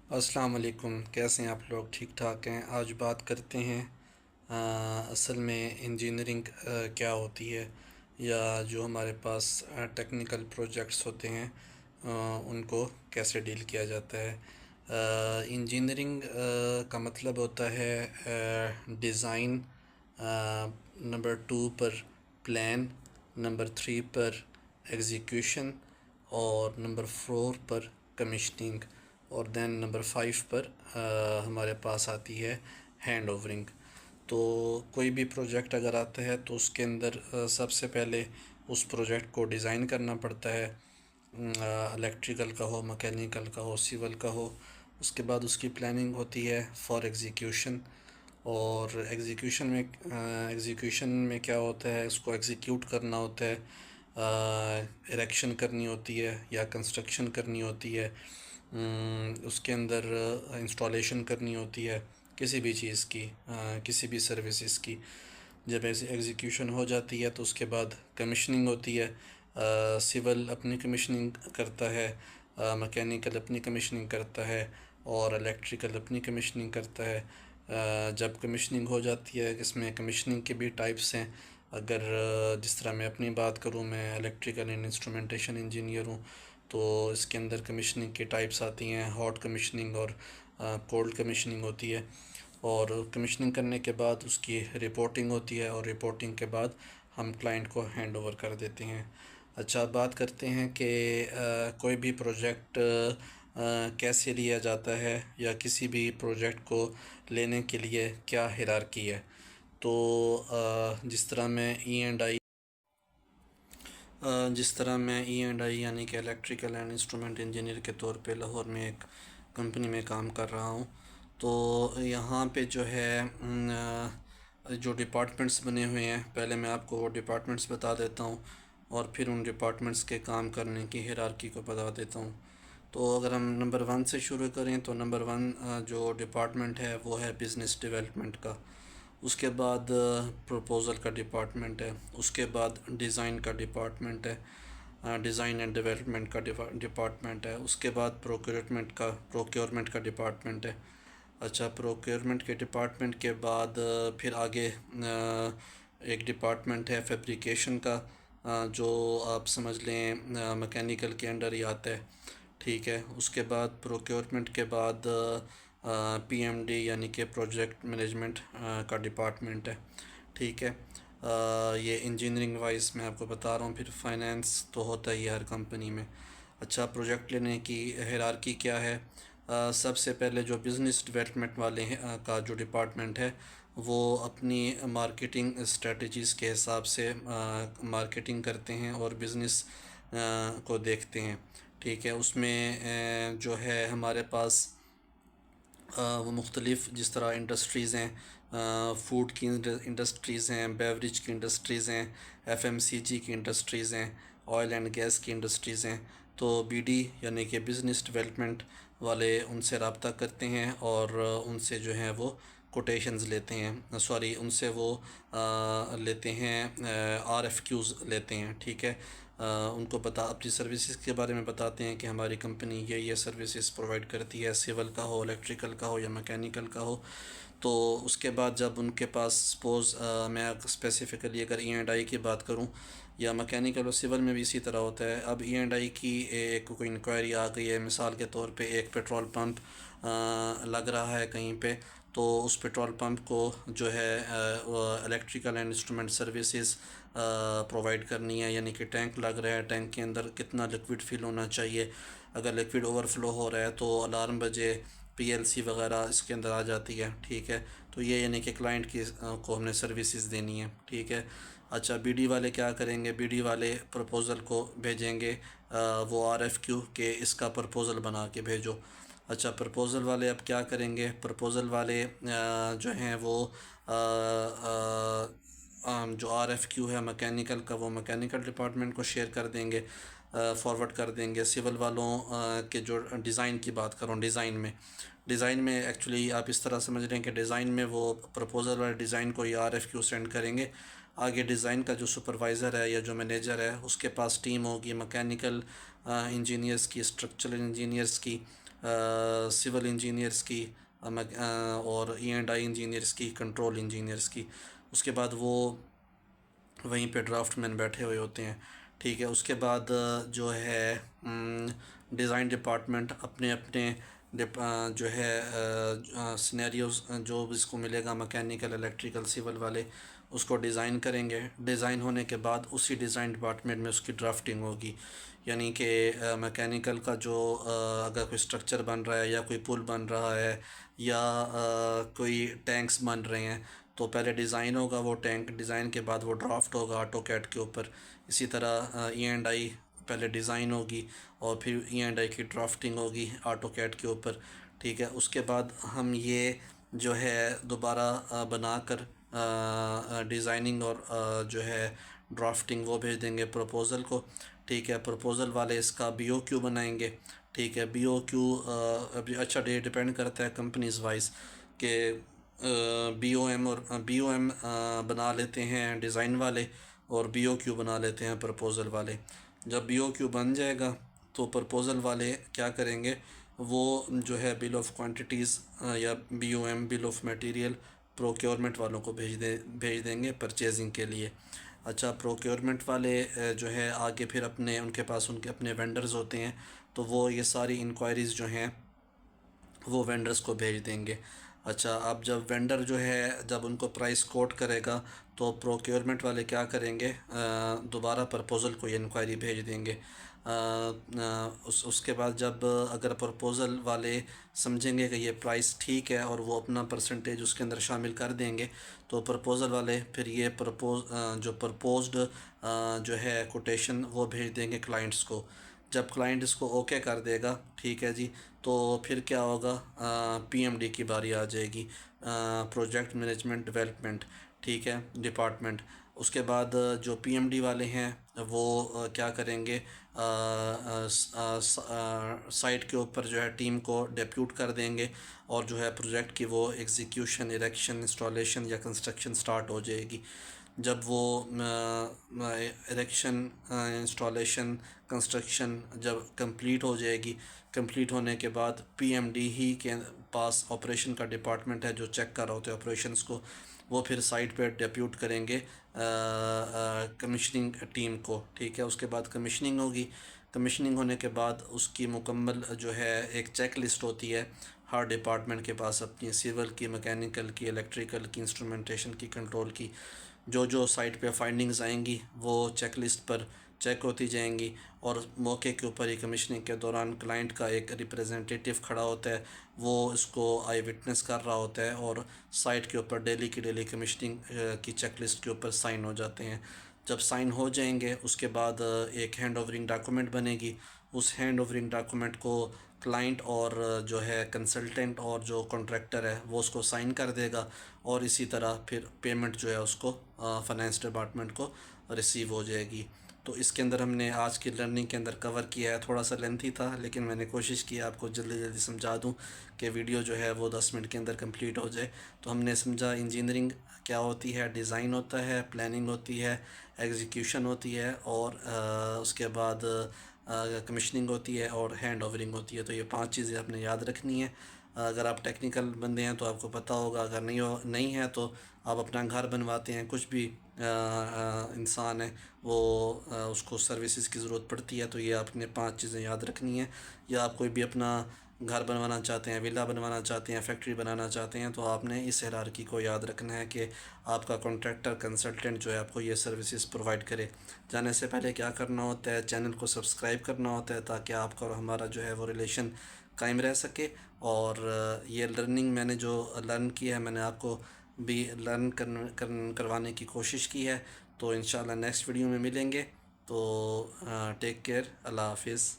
السلام علیکم، کیسے ہیں آپ لوگ؟ ٹھیک ٹھاک ہیں؟ آج بات کرتے ہیں اصل میں انجینئرنگ کیا ہوتی ہے، یا جو ہمارے پاس ٹیکنیکل پروجیکٹس ہوتے ہیں ان کو کیسے ڈیل کیا جاتا ہے۔ انجینئرنگ کا مطلب ہوتا ہے ڈیزائن، نمبر 2 پر پلان، نمبر 3 پر ایگزیکیوشن، اور نمبر 4 پر کمیشننگ، اور دین نمبر 5 پر ہمارے پاس آتی ہے ہینڈ اوورنگ۔ تو کوئی بھی پروجیکٹ اگر آتا ہے تو اس کے اندر سب سے پہلے اس پروجیکٹ کو ڈیزائن کرنا پڑتا ہے، الیکٹریکل کا ہو، مکینیکل کا ہو، سول کا ہو۔ اس کے بعد اس کی پلاننگ ہوتی ہے فار ایگزیکیوشن، اور ایگزیکیوشن میں کیا ہوتا ہے، اس کو ایگزیکیوٹ کرنا ہوتا ہے، اریکشن کرنی ہوتی ہے یا کنسٹرکشن کرنی ہوتی ہے، اس کے اندر انسٹالیشن کرنی ہوتی ہے کسی بھی چیز کی، کسی بھی سروسز کی۔ جب ایگزیکیوشن ہو جاتی ہے تو اس کے بعد کمیشننگ ہوتی ہے، سول اپنی کمیشننگ کرتا ہے، مکینیکل اپنی کمیشننگ کرتا ہے، اور الیکٹریکل اپنی کمیشننگ کرتا ہے۔ جب کمیشننگ ہو جاتی ہے، اس میں کمیشننگ کے بھی ٹائپس ہیں۔ اگر جس طرح میں اپنی بات کروں، میں الیکٹریکل اینڈ انسٹرومنٹیشن انجینئر ہوں، تو اس کے اندر کمیشننگ کی ٹائپس آتی ہیں، ہاٹ کمیشننگ اور کولڈ کمیشننگ ہوتی ہے۔ اور کمیشننگ کرنے کے بعد اس کی رپورٹنگ ہوتی ہے، اور رپورٹنگ کے بعد ہم کلائنٹ کو ہینڈ اوور کر دیتے ہیں۔ اچھا، بات کرتے ہیں کہ کوئی بھی پروجیکٹ کیسے لیا جاتا ہے، یا کسی بھی پروجیکٹ کو لینے کے لیے کیا ہیرارکی ہے۔ تو جس طرح میں ای اینڈ آئی یعنی کہ الیکٹریکل اینڈ انسٹرومنٹ انجینئر کے طور پہ لاہور میں ایک کمپنی میں کام کر رہا ہوں، تو یہاں پہ جو ہے جو ڈپارٹمنٹس بنے ہوئے ہیں، پہلے میں آپ کو وہ ڈپارٹمنٹس بتا دیتا ہوں، اور پھر ان ڈپارٹمنٹس کے کام کرنے کی ہیرارکی کو بتا دیتا ہوں۔ تو اگر ہم نمبر 1 سے شروع کریں تو نمبر 1 جو ڈپارٹمنٹ ہے وہ ہے بزنس ڈیولپمنٹ کا۔ اس کے بعد پروپوزل کا ڈپارٹمنٹ ہے، اس کے بعد ڈیزائن کا ڈپارٹمنٹ ہے، ڈیزائن اینڈ ڈیولپمنٹ کا ڈپارٹمنٹ ہے، اس کے بعد پروکیورمنٹ کا ڈپارٹمنٹ ہے۔ اچھا، پروکیورمنٹ کے ڈپارٹمنٹ کے بعد پھر آگے ایک ڈپارٹمنٹ ہے فیبریکیشن کا، جو آپ سمجھ لیں مکینیکل کے انڈر ہی آتا ہے، ٹھیک ہے۔ اس کے بعد پروکیورمنٹ کے بعد پی ایم ڈی یعنی کہ پروجیکٹ مینجمنٹ کا ڈپارٹمنٹ ہے، ٹھیک ہے۔ یہ انجینئرنگ وائز میں آپ کو بتا رہا ہوں، پھر فائنینس تو ہوتا ہی ہے ہر کمپنی میں۔ اچھا، پروجیکٹ لینے کی ہیرارکی کیا ہے؟ سب سے پہلے جو بزنس ڈیولپمنٹ والے کا جو ڈپارٹمنٹ ہے، وہ اپنی مارکیٹنگ اسٹریٹجیز کے حساب سے مارکیٹنگ کرتے ہیں اور بزنس کو دیکھتے ہیں، ٹھیک ہے۔ اس میں جو ہے ہمارے پاس وہ مختلف جس طرح انڈسٹریز ہیں، فوڈ کی انڈسٹریز ہیں، بیوریج کی انڈسٹریز ہیں، ایف ایم سی جی کی انڈسٹریز ہیں، آئل اینڈ گیس کی انڈسٹریز ہیں۔ تو بی ڈی یعنی کہ بزنس ڈیولپمنٹ والے ان سے رابطہ کرتے ہیں، اور ان سے جو ہیں وہ کوٹیشنز لیتے ہیں، ان سے وہ لیتے ہیں، آر ایف کیوز لیتے ہیں، ٹھیک ہے۔ ان کو اپنی سروسز کے بارے میں بتاتے ہیں کہ ہماری کمپنی یہ سروسز پرووائڈ کرتی ہے، سول کا ہو، الیکٹریکل کا ہو یا میکینیکل کا ہو۔ تو اس کے بعد جب ان کے پاس سپوز میں اسپیسیفکلی اگر ای اینڈ آئی کی بات کروں، یا میکینیکل اور سول میں بھی اسی طرح ہوتا ہے۔ اب ای اینڈ آئی کی کوئی انکوائری آ گئی ہے، مثال کے طور پہ ایک پیٹرول پمپ لگ رہا ہے کہیں پہ، تو اس پیٹرول پمپ کو جو ہے electrical and instrument services provide کرنی ہے، یعنی کہ ٹینک لگ رہا ہے، ٹینک کے اندر کتنا لکوڈ فل ہونا چاہیے، اگر لکوڈ اوور فلو ہو رہا ہے تو الارم بجے، پی ایل سی وغیرہ اس کے اندر آ جاتی ہے، ٹھیک ہے۔ تو یہ یعنی کہ کلائنٹ کی کو ہم نے سروسز دینی ہے، ٹھیک ہے۔ اچھا، بی ڈی والے کیا کریں گے؟ بی ڈی والے پرپوزل کو بھیجیں گے، وہ آر ایف کیو کہ اس کا پرپوزل بنا کے بھیجو۔ اچھا، پرپوزل والے اب کیا کریں گے؟ پرپوزل والے جو ہیں وہ جو آر ایف کیو ہے مکینیکل کا، وہ مکینیکل ڈپارٹمنٹ کو شیئر کر دیں گے، فارورڈ کر دیں گے۔ سول والوں کے جو ڈیزائن کی بات کروں، ڈیزائن میں ایکچولی آپ اس طرح سمجھ رہے ہیں کہ ڈیزائن میں وہ پرپوزل والے ڈیزائن کو یہ آر ایف کیو سینڈ کریں گے، آگے ڈیزائن کا جو سپروائزر ہے یا جو مینیجر ہے اس کے پاس ٹیم ہوگی، مکینیکل انجینئرس کی، اسٹرکچرل انجینئرس کی، سول انجینئرس کی اور E&I انجینئرس کی، کنٹرول انجینئرس کی. اس کے بعد وہ وہیں پہ ڈرافٹ مین بیٹھے ہوئے ہوتے ہیں. ٹھیک ہے. اس کے بعد جو ہے ڈیزائن ڈپارٹمنٹ اپنے اپنے جو ہے سینیریوز جو اس کو ملے گا مکینیکل، الیکٹریکل، سول والے اس کو ڈیزائن کریں گے. ڈیزائن ہونے کے بعد اسی ڈیزائن ڈپارٹمنٹ میں اس کی ڈرافٹنگ ہوگی. یعنی کہ مکینیکل کا جو اگر کوئی اسٹرکچر بن رہا ہے یا کوئی پل بن رہا ہے یا کوئی ٹینکس بن رہے ہیں تو پہلے ڈیزائن ہوگا. وہ ٹینک ڈیزائن کے بعد وہ ڈرافٹ ہوگا آٹو کیڈ کے اوپر. اسی طرح E&I پہلے ڈیزائن ہوگی اور پھر E&I کی ڈرافٹنگ ہوگی آٹو کیڈ کے اوپر. ٹھیک ہے. اس کے بعد ہم یہ جو ہے دوبارہ بنا کر ڈیزائننگ اور جو ہے ڈرافٹنگ وہ بھیج دیں گے پروپوزل کو. ٹھیک ہے. پروپوزل والے اس کا BOQ بنائیں گے. ٹھیک ہے. BOQ اچھا ڈیپینڈ کرتا ہے کمپنیز وائز کہ BOM اور BOM بنا لیتے ہیں ڈیزائن والے اور BOQ بنا لیتے ہیں پرپوزل والے. جب BOQ بن جائے گا تو پرپوزل والے کیا کریں گے، وہ جو ہے بل آف کوانٹیٹیز یا BOM bill of material procurement والوں کو بھیج دیں گے پرچیزنگ کے لیے. اچھا. پروکیورمنٹ والے جو ہے آگے پھر ان کے پاس ان کے اپنے وینڈرز ہوتے ہیں تو وہ یہ ساری انکوائریز جو ہیں وہ وینڈرز کو بھیج دیں گے. اچھا. اب جب وینڈر جو ہے جب ان کو پرائس کوٹ کرے گا تو پروکیورمنٹ والے کیا کریں گے، دوبارہ پرپوزل کو یہ انکوائری بھیج دیں گے. اس کے بعد جب اگر پرپوزل والے سمجھیں گے کہ یہ پرائس ٹھیک ہے اور وہ اپنا پرسنٹیج اس کے اندر شامل کر دیں گے تو پرپوزل والے پھر یہ جو پرپوزڈ جو ہے کوٹیشن وہ بھیج دیں گے کلائنٹس کو. جب کلائنٹ اس کو اوکے کر دے گا، ٹھیک ہے جی، تو پھر کیا ہوگا، PMD کی باری آ جائے گی، پروجیکٹ مینجمنٹ ڈیولپمنٹ. ٹھیک ہے. ڈپارٹمنٹ. اس کے بعد جو PMD والے ہیں وہ کیا کریں گے، سائٹ کے اوپر جو ہے ٹیم کو ڈیپیوٹ کر دیں گے اور جو ہے پروجیکٹ کی وہ ایگزیکیوشن، اریکشن، انسٹالیشن یا کنسٹرکشن سٹارٹ ہو جائے گی. جب وہ اریکشن، انسٹالیشن، کنسٹرکشن جب کمپلیٹ ہو جائے گی، کمپلیٹ ہونے کے بعد PMD ہی کے پاس آپریشن کا ڈپارٹمنٹ ہے جو چیک کر رہا ہوتا ہے آپریشنس کو، وہ پھر سائٹ پہ ڈیپیوٹ کریں گے کمیشننگ ٹیم کو. ٹھیک ہے. اس کے بعد کمیشننگ ہوگی. کمیشننگ ہونے کے بعد اس کی مکمل جو ہے ایک چیک لسٹ ہوتی ہے ہر ڈپارٹمنٹ کے پاس اپنی، سول کی، مکینیکل کی، الیکٹریکل کی، انسٹرومنٹیشن کی، کنٹرول کی. جو سائٹ پہ فائنڈنگز آئیں گی وہ چیک لسٹ پر چیک ہوتی جائیں گی اور موقع کے اوپر ہی کمیشننگ کے دوران کلائنٹ کا ایک ریپریزنٹیٹیو کھڑا ہوتا ہے، وہ اس کو آئی وٹنس کر رہا ہوتا ہے اور سائٹ کے اوپر ڈیلی کی ڈیلی کمیشننگ کی چیک لسٹ کے اوپر سائن ہو جاتے ہیں. جب سائن ہو جائیں گے اس کے بعد ایک ہینڈ اوورنگ ڈاکومنٹ بنے گی. اس ہینڈ اوورنگ ڈاکومنٹ کو کلائنٹ اور جو ہے کنسلٹنٹ اور جو کانٹریکٹر ہے وہ اس کو سائن کر دے گا اور اسی طرح پھر پیمنٹ جو ہے اس کو فائنانس ڈپارٹمنٹ کو ریسیو ہو جائے گی. تو اس کے اندر ہم نے آج کی لرننگ کے اندر کور کیا ہے. تھوڑا سا لینتھی تھا لیکن میں نے کوشش کی آپ کو جلدی جلدی سمجھا دوں کہ ویڈیو جو ہے وہ 10 منٹ کے اندر کمپلیٹ ہو جائے. تو ہم نے سمجھا انجینئرنگ کیا ہوتی ہے، ڈیزائن ہوتا ہے، پلاننگ ہوتی ہے، ایگزیکیوشن ہوتی ہے اور اس کے بعد کمیشننگ ہوتی ہے اور ہینڈ اوورنگ ہوتی ہے. تو یہ 5 چیزیں آپ نے یاد رکھنی ہیں. اگر آپ ٹیکنیکل بندے ہیں تو آپ کو پتہ ہوگا، اگر نہیں ہے تو آپ اپنا گھر بنواتے ہیں، کچھ بھی انسان ہے وہ اس کو سروسز کی ضرورت پڑتی ہے تو یہ آپ نے 5 چیزیں یاد رکھنی ہیں. یا آپ کوئی بھی اپنا گھر بنوانا چاہتے ہیں، ولا بنوانا چاہتے ہیں، فیکٹری بنانا چاہتے ہیں تو آپ نے اس ہیرارکی کو یاد رکھنا ہے کہ آپ کا کانٹریکٹر، کنسلٹنٹ جو ہے آپ کو یہ سروسز پرووائڈ کرے. جانے سے پہلے کیا کرنا ہوتا ہے، چینل کو سبسکرائب کرنا ہوتا ہے تاکہ آپ کا اور ہمارا جو ہے وہ ریلیشن قائم رہ سکے. اور یہ لرننگ میں نے جو لرن کی ہے میں نے آپ کو بھی لرن کروانے کی کوشش کی ہے. تو انشاءاللہ نیکسٹ ویڈیو میں ملیں گے. تو ٹیک کیئر. اللہ حافظ.